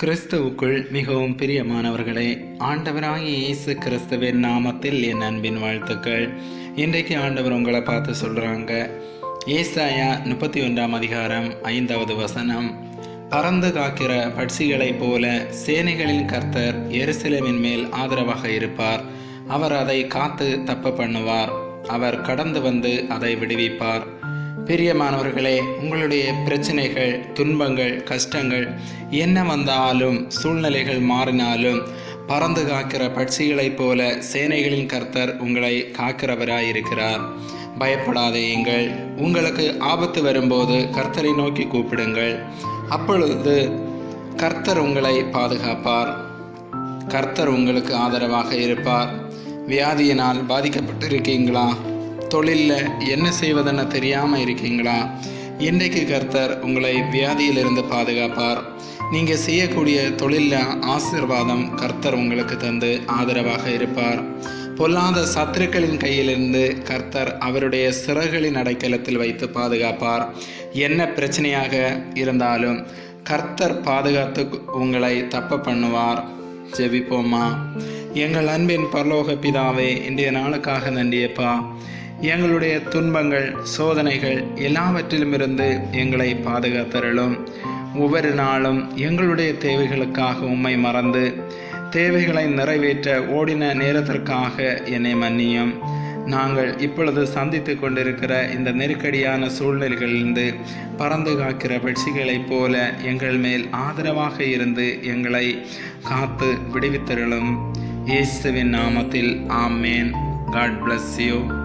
கிறிஸ்துவுக்குள் மிகவும் பிரியமானவர்களே, ஆண்டவராகிய இயேசு கிறிஸ்துவின் நாமத்தில் என் அன்பின் வாழ்த்துக்கள். இன்றைக்கு ஆண்டவர் உங்களை பார்த்து சொல்கிறாங்க. ஏசாயா 31 அதிகாரம் 5வது வசனம். பறந்து காக்கிற பட்சிகளைப் போல சேனைகளின் கர்த்தர் எருசலேமின் மேல் ஆதரவாக இருப்பார். அவர் அதை காத்து தப்ப பண்ணுவார். அவர் கடந்து வந்து அதை விடுவிப்பார். பிரியமானவர்களே, உங்களுடைய பிரச்சனைகள், துன்பங்கள், கஷ்டங்கள் என்ன வந்தாலும், சூழ்நிலைகள் மாறினாலும், பறந்து காக்கிற பட்சிகளைப் போல சேனைகளின் கர்த்தர் உங்களை காக்கிறவராயிருக்கிறார். பயப்படாதேயுங்கள். உங்களுக்கு ஆபத்து வரும்போது கர்த்தரை நோக்கி கூப்பிடுங்கள். அப்பொழுது கர்த்தர் உங்களை பாதுகாப்பார். கர்த்தர் உங்களுக்கு ஆதரவாக இருப்பார். வியாதியினால் பாதிக்கப்பட்டிருக்கீங்களா? தொழிலில் என்ன செய்வதென்னு தெரியாமல் இருக்கீங்களா? இன்றைக்கு கர்த்தர் உங்களை வியாதியிலிருந்து பாதுகாப்பார். நீங்கள் செய்யக்கூடிய தொழிலில் ஆசீர்வாதம் கர்த்தர் உங்களுக்கு தந்து ஆதரவாக இருப்பார். பொல்லாத சத்துருக்களின் கையிலிருந்து கர்த்தர் அவருடைய சிறகுகளின் அடைக்கலத்தில் வைத்து பாதுகாப்பார். என்ன பிரச்சனையாக இருந்தாலும் கர்த்தர் பாதுகாத்து உங்களை தப்ப பண்ணுவார். ஜெபிப்போமா. எங்கள் அன்பின் பரலோக பிதாவே, இன்றைய நாளுக்காக நன்றியப்பா. எங்களுடைய துன்பங்கள், சோதனைகள் எல்லாவற்றிலுமிருந்து எங்களை பாதுகாத்தருளும். ஒவ்வொரு நாளும் எங்களுடைய தேவைகளுக்காக உம்மை மறந்து தேவைகளை நிறைவேற்ற ஓடின நேரத்திற்காக என்னை மன்னியும். நாங்கள் இப்பொழுது சந்தித்து கொண்டிருக்கிற இந்த நெருக்கடியான சூழ்நிலைகளிலிருந்து பறந்து காக்கிற பட்சிகளைப் போல எங்கள் மேல் ஆதரவாக இருந்து எங்களை காத்து விடுவித்தருளும். இயேசுவின் நாமத்தில் ஆமேன். God bless you.